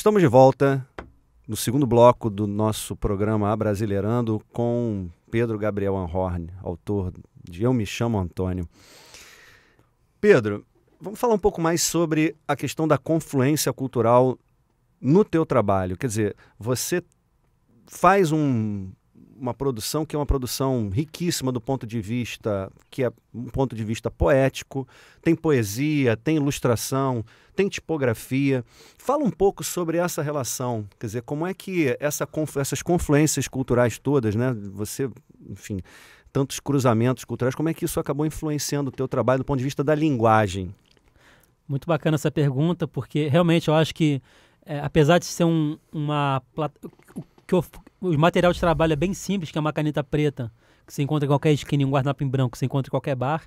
Estamos de volta no segundo bloco do nosso programa Abrasileirando com Pedro Gabriel Anhorn, autor de Eu Me Chamo Antônio. Pedro, vamos falar um pouco mais sobre a questão da confluência cultural no teu trabalho. Quer dizer, você faz uma produção que é uma produção riquíssima do ponto de vista, que é um ponto de vista poético, tem poesia, tem ilustração, tem tipografia. Fala um pouco sobre essa relação, quer dizer, como é que essas confluências culturais todas, né? Você, enfim, tantos cruzamentos culturais, como é que isso acabou influenciando o teu trabalho do ponto de vista da linguagem? Muito bacana essa pergunta, porque realmente eu acho que, apesar de ser o material de trabalho é bem simples, que é uma caneta preta, que você encontra em qualquer esquina, e um guardanapo em branco, que você encontra em qualquer bar.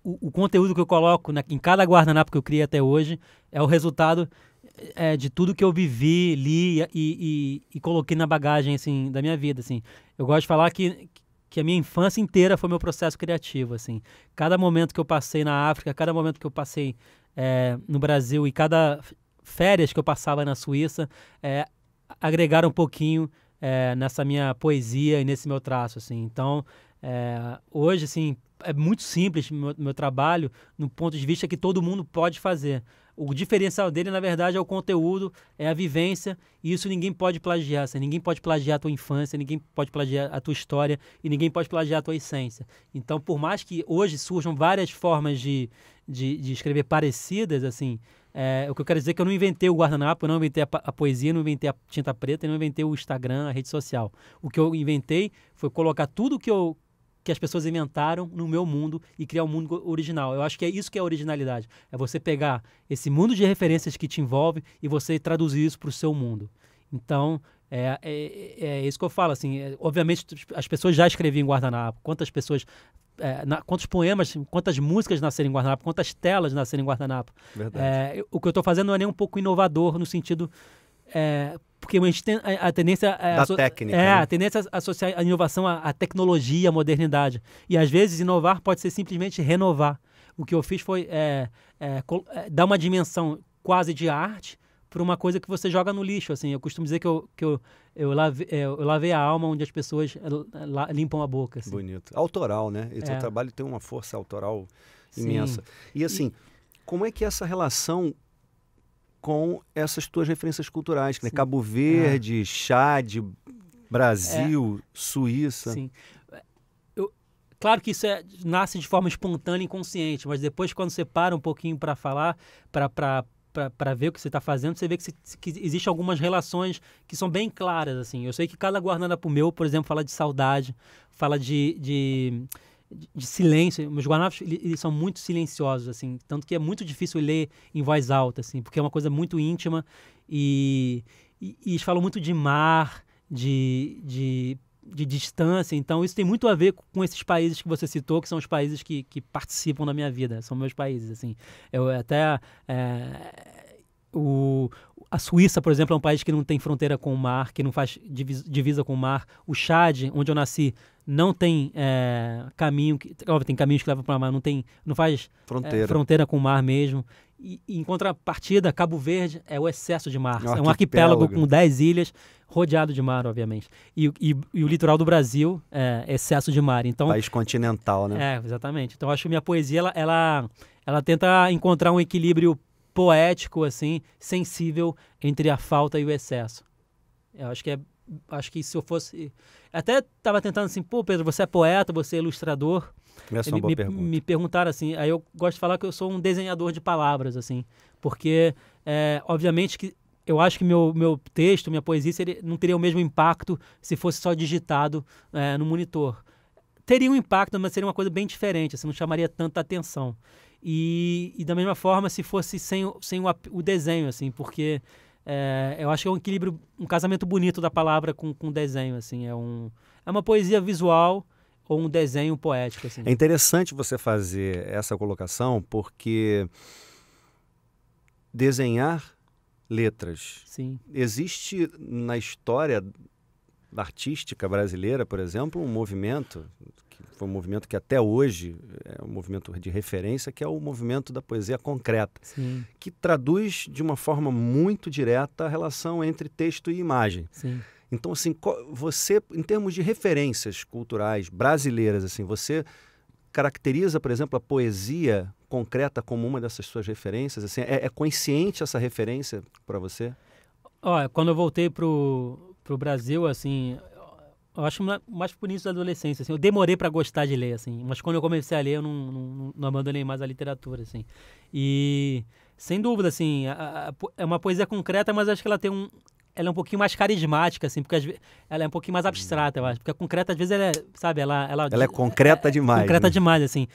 O conteúdo que eu coloco em cada guardanapo que eu criei até hoje é o resultado de tudo que eu vivi, li e coloquei na bagagem assim, da minha vida. Assim. Eu gosto de falar que a minha infância inteira foi meu processo criativo. Assim. Cada momento que eu passei na África, cada momento que eu passei no Brasil e cada férias que eu passava na Suíça, agregaram um pouquinho nessa minha poesia e nesse meu traço, assim. Então, hoje, assim, é muito simples meu trabalho, no ponto de vista que todo mundo pode fazer. O diferencial dele, na verdade, é o conteúdo, é a vivência, e isso ninguém pode plagiar. Assim, ninguém pode plagiar a tua infância, ninguém pode plagiar a tua história e ninguém pode plagiar a tua essência. Então, por mais que hoje surjam várias formas de escrever parecidas, assim, o que eu quero dizer é que eu não inventei o guardanapo, eu não inventei a poesia, não inventei a tinta preta, eu não inventei o Instagram, a rede social. O que eu inventei foi colocar tudo que as pessoas inventaram no meu mundo e criar um mundo original. Eu acho que é isso que é a originalidade. É você pegar esse mundo de referências que te envolve e você traduzir isso para o seu mundo. Então, é isso que eu falo. Assim, obviamente, as pessoas já escreviam em guardanapo. Quantas pessoas... quantos poemas, quantas músicas nasceram em guardanapo, quantas telas nasceram em guardanapo. O que eu estou fazendo não é nem um pouco inovador no sentido... porque a gente tem a tendência... da técnica, né? A tendência a associar a inovação à tecnologia, à modernidade. E, às vezes, inovar pode ser simplesmente renovar. O que eu fiz foi dar uma dimensão quase de arte para uma coisa que você joga no lixo. Assim. Eu costumo dizer que eu lavei a alma onde as pessoas limpam a boca. Assim. Bonito. Autoral, né? E seu trabalho tem uma força autoral imensa. Sim. E, assim, como é que essa relação com essas tuas referências culturais, né? Cabo Verde, Chad, Brasil, Suíça. Sim. Claro que isso nasce de forma espontânea e inconsciente, mas depois, quando você para um pouquinho para falar, para ver o que você está fazendo, você vê que existem algumas relações que são bem claras. Assim. Eu sei que cada guardanapo meu, por exemplo, fala de saudade, fala de silêncio. Meus guardanapos eles são muito silenciosos, assim, tanto que é muito difícil ler em voz alta, assim, porque é uma coisa muito íntima e eles falam muito de mar, de distância. Então isso tem muito a ver com esses países que você citou, que são os países que participam da minha vida, são meus países, assim. Eu até a Suíça, por exemplo, é um país que não tem fronteira com o mar, que não faz divisa com o mar. O Chad, onde eu nasci, não tem caminho, tem caminhos que levam para o mar, não faz fronteira com o mar mesmo. E em contrapartida, Cabo Verde é o excesso de mar. É um arquipélago com 10 ilhas, rodeado de mar, obviamente. E o litoral do Brasil é excesso de mar. Então, país continental, né? Exatamente. Então, eu acho que minha poesia, ela tenta encontrar um equilíbrio poético, assim, sensível entre a falta e o excesso. Eu acho que se eu fosse... Até estava tentando assim, Pedro, você é poeta, você é ilustrador. Essa é uma boa pergunta. Me perguntaram assim, aí eu gosto de falar que eu sou um desenhador de palavras, assim, porque, obviamente, que eu acho que meu texto, minha poesia, não teria o mesmo impacto se fosse só digitado no monitor. Teria um impacto, mas seria uma coisa bem diferente, assim, não chamaria tanta atenção. E da mesma forma, se fosse sem o desenho, assim, porque eu acho que é um equilíbrio, um casamento bonito da palavra com o desenho, assim, é uma poesia visual ou um desenho poético, assim. É interessante você fazer essa colocação, porque desenhar letras. Sim. Existe na história artística brasileira, por exemplo, um movimento que foi um movimento que até hoje é um movimento de referência, que é o movimento da poesia concreta, Sim. que traduz de uma forma muito direta a relação entre texto e imagem. Sim. Então, assim, você, em termos de referências culturais brasileiras, assim, você caracteriza, por exemplo, a poesia concreta como uma dessas suas referências? Assim, é consciente essa referência para você? Olha, quando eu voltei pro Brasil, assim, eu acho mais por início da adolescência, assim, eu demorei para gostar de ler, assim, mas quando eu comecei a ler, eu não abandonei mais a literatura, assim. E, sem dúvida, assim, é uma poesia concreta, mas acho que ela é um pouquinho mais carismática, assim, porque ela é um pouquinho mais abstrata, eu acho. Porque a concreta, às vezes, ela é, sabe, ela é concreta demais. Concreta né? demais, assim.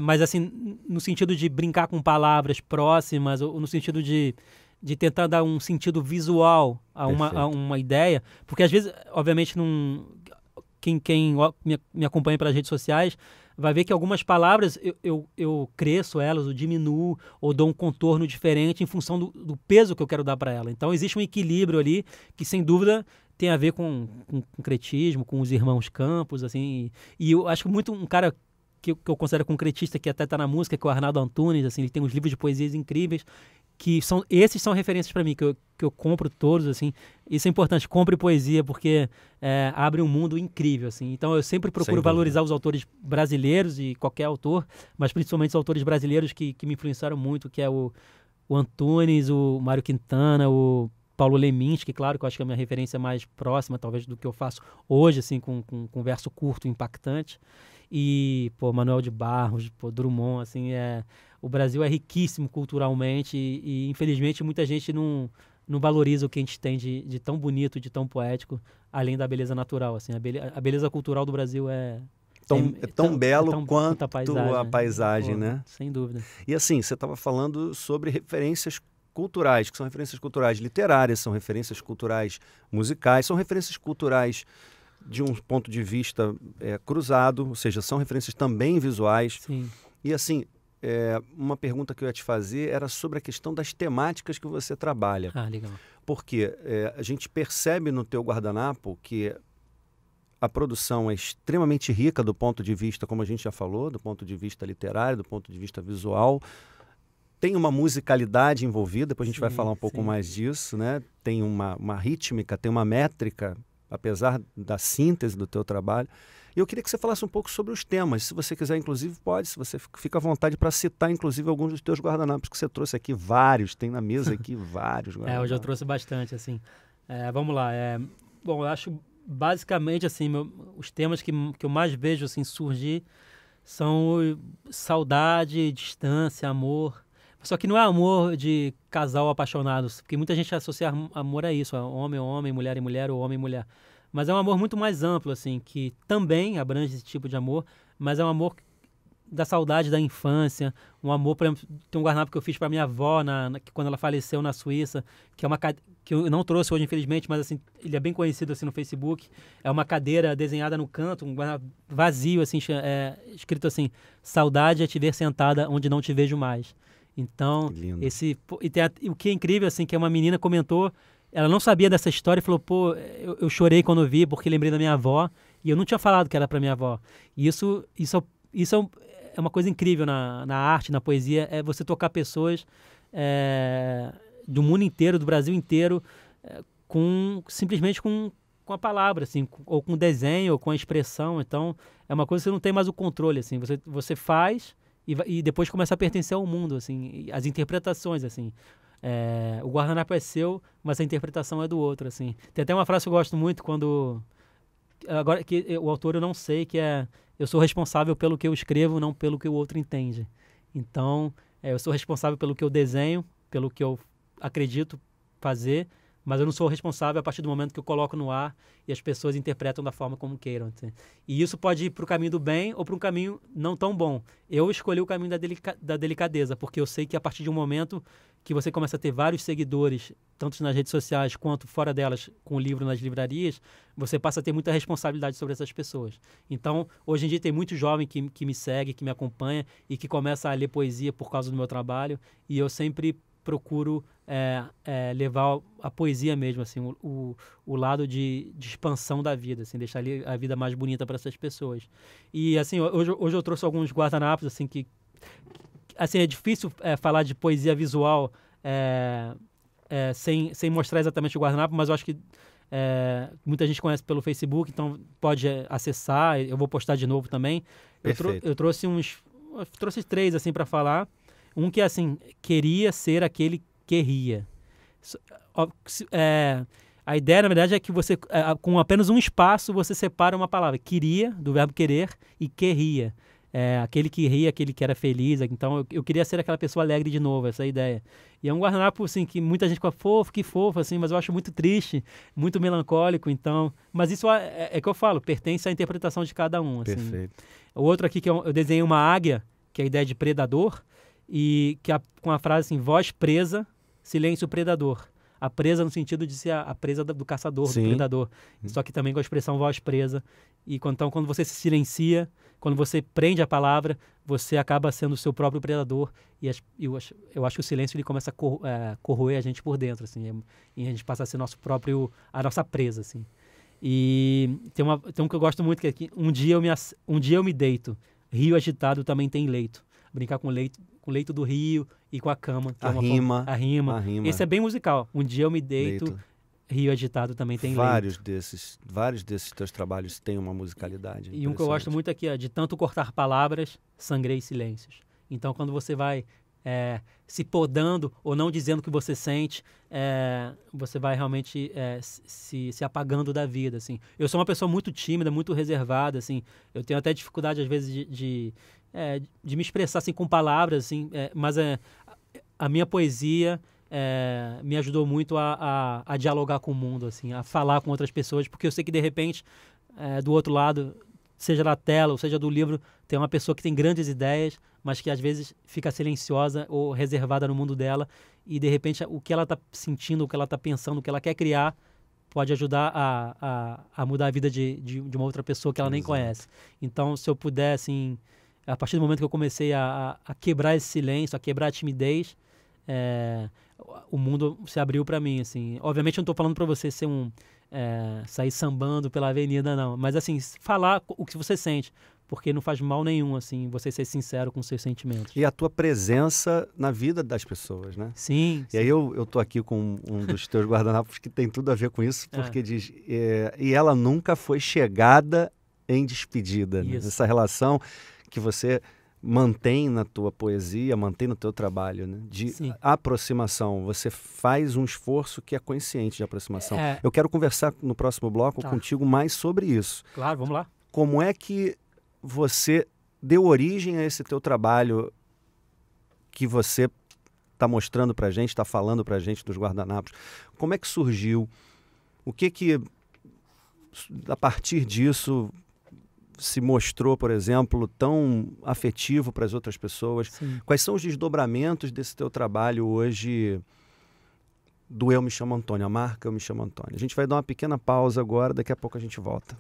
Mas, assim, no sentido de brincar com palavras próximas, ou no sentido de tentar dar um sentido visual a uma ideia. Porque, às vezes, obviamente, quem me acompanha pelas redes sociais vai ver que algumas palavras eu cresço elas, ou diminuo, ou dou um contorno diferente em função do peso que eu quero dar para ela. Então existe um equilíbrio ali que, sem dúvida, tem a ver com concretismo, com os irmãos Campos, assim. E eu acho muito um cara que eu considero concretista, que até está na música, que é o Arnaldo Antunes, assim, ele tem uns livros de poesias incríveis, que esses são referências para mim, que eu compro todos, assim. Isso é importante, compre poesia, porque abre um mundo incrível, assim. Então eu sempre procuro valorizar os autores brasileiros, e qualquer autor, mas principalmente os autores brasileiros que me influenciaram muito, que é o Antunes, o Mário Quintana, o Paulo Leminski, claro, que eu acho que é a minha referência mais próxima, talvez, do que eu faço hoje, assim, com verso curto, impactante. E, Manuel de Barros, Drummond, assim, o Brasil é riquíssimo culturalmente e infelizmente, muita gente não valoriza o que a gente tem de tão bonito, de tão poético, além da beleza natural, assim. A beleza cultural do Brasil é tão belo quanto a paisagem, Pô, né? Sem dúvida. E assim, você estava falando sobre referências culturais, que são referências culturais literárias, são referências culturais musicais, são referências culturais de um ponto de vista cruzado, ou seja, são referências também visuais. Sim. E assim, uma pergunta que eu ia te fazer era sobre a questão das temáticas que você trabalha. Ah, legal. Porque a gente percebe no teu guardanapo que a produção é extremamente rica do ponto de vista, como a gente já falou, do ponto de vista literário, do ponto de vista visual. Tem uma musicalidade envolvida, depois a gente vai falar um pouco mais disso, né? Tem uma rítmica, tem uma métrica, apesar da síntese do teu trabalho. E eu queria que você falasse um pouco sobre os temas. Se você quiser, inclusive, pode. Se você fica à vontade para citar, inclusive, alguns dos teus guardanapos, que você trouxe aqui vários. Tem na mesa aqui vários guardanapos. Hoje eu trouxe bastante, assim. Vamos lá. Bom, eu acho, basicamente, assim, os temas que eu mais vejo, assim, surgir são saudade, distância, amor. Só que não é amor de casal apaixonados, porque muita gente associa amor a isso, a homem, mulher e mulher, ou homem e mulher. Mas é um amor muito mais amplo, assim, que também abrange esse tipo de amor, mas é um amor da saudade da infância, um amor, por exemplo, tem um guardanapo que eu fiz para minha avó, quando ela faleceu na Suíça, que é que eu não trouxe hoje, infelizmente, mas assim, ele é bem conhecido assim no Facebook. É uma cadeira desenhada no canto, um guardanapo vazio, assim, escrito assim: saudade é te ver sentada onde não te vejo mais. Então, o que é incrível, assim, que uma menina comentou, ela não sabia dessa história e falou, eu chorei quando eu vi, porque lembrei da minha avó, e eu não tinha falado que era para minha avó. E isso é uma coisa incrível na arte, na poesia, é você tocar pessoas do mundo inteiro, do Brasil inteiro, simplesmente com a palavra, assim, ou com o desenho, ou com a expressão. Então, é uma coisa que você não tem mais o controle, assim, você faz e depois começa a pertencer ao mundo, assim, as interpretações, assim. O guardanapo é seu, mas a interpretação é do outro, assim. Tem até uma frase que eu gosto muito agora que o autor eu não sei, que é: eu sou responsável pelo que eu escrevo, não pelo que o outro entende. Então, eu sou responsável pelo que eu desenho, pelo que eu acredito fazer, mas eu não sou responsável a partir do momento que eu coloco no ar e as pessoas interpretam da forma como queiram. Assim. E isso pode ir para o caminho do bem ou para um caminho não tão bom. Eu escolhi o caminho da delicadeza, porque eu sei que a partir de um momento que você começa a ter vários seguidores, tanto nas redes sociais quanto fora delas, com o livro nas livrarias, você passa a ter muita responsabilidade sobre essas pessoas. Então, hoje em dia tem muito jovem que me segue, que me acompanha e que começa a ler poesia por causa do meu trabalho, e eu sempre procuro levar a poesia mesmo, assim, o lado de expansão da vida, assim, deixar ali a vida mais bonita para essas pessoas. E assim, hoje eu trouxe alguns guardanapos assim que assim, é difícil falar de poesia visual sem mostrar exatamente o guardanapo, mas eu acho que muita gente conhece pelo Facebook, então pode acessar. Eu vou postar de novo também. Eu trouxe 3 assim para falar. Um que assim, queria ser aquele que ria. A ideia, na verdade, é que você, com apenas um espaço, você separa uma palavra. Queria, do verbo querer, e que ria. Aquele que ria, aquele que era feliz. Então, eu queria ser aquela pessoa alegre de novo, essa é a ideia. E é um guardanapo, assim, que muita gente fala, fofo, que fofo, assim, mas eu acho muito triste, muito melancólico, então... Mas isso é que eu falo, pertence à interpretação de cada um, assim. Perfeito. O outro aqui, que eu desenhei uma águia, que é a ideia de predador, e que com a frase assim, voz presa, silêncio predador. A presa no sentido de ser a presa do caçador, Sim. do predador. Só que também com a expressão voz presa. E então, quando você se silencia, quando você prende a palavra, você acaba sendo o seu próprio predador. E eu acho que o silêncio ele começa a corroer a gente por dentro, assim. E a gente passa a ser a nossa presa, assim. E tem um que eu gosto muito, que é que um dia eu me deito, rio agitado também tem leito. Brincar com o leito do rio e com a cama. Que A rima. Esse é bem musical. Um dia eu me deito, rio agitado também tem vários leito. Vários desses teus trabalhos têm uma musicalidade. E um que eu gosto muito aqui é de tanto cortar palavras, sangrei silêncios. Então, quando você vai se podando ou não dizendo o que você sente, você vai realmente se apagando da vida, assim. Eu sou uma pessoa muito tímida, muito reservada, assim. Eu tenho até dificuldade, às vezes, de me expressar assim, com palavras, assim, mas a minha poesia me ajudou muito a dialogar com o mundo, assim, a falar com outras pessoas, porque eu sei que, de repente, do outro lado, seja da tela ou seja do livro, tem uma pessoa que tem grandes ideias, mas que às vezes fica silenciosa ou reservada no mundo dela, e de repente o que ela está sentindo, o que ela está pensando, o que ela quer criar, pode ajudar a mudar a vida de uma outra pessoa que ela nem conhece. Então, se eu puder, assim, a partir do momento que eu comecei a quebrar esse silêncio, a quebrar a timidez, o mundo se abriu para mim, assim. Obviamente eu não estou falando para você ser sair sambando pela avenida, não. Mas, assim, falar o que você sente, porque não faz mal nenhum, assim, você ser sincero com os seus sentimentos. E a tua presença na vida das pessoas, né? Sim. E aí eu tô aqui com um dos teus guardanapos que tem tudo a ver com isso, porque diz, e ela nunca foi chegada em despedida. Né? Essa relação que você mantém na tua poesia, mantém no teu trabalho, né? De aproximação. Você faz um esforço que é consciente de aproximação. Eu quero conversar no próximo bloco contigo mais sobre isso. Claro, vamos lá. Como é que você deu origem a esse teu trabalho que você está mostrando para a gente, está falando para a gente dos guardanapos? Como é que surgiu? O que a partir disso se mostrou, por exemplo, tão afetivo para as outras pessoas? Sim. Quais são os desdobramentos desse teu trabalho hoje do Eu Me Chamo Antônio, a marca Eu Me Chamo Antônio? A gente vai dar uma pequena pausa agora, daqui a pouco a gente volta.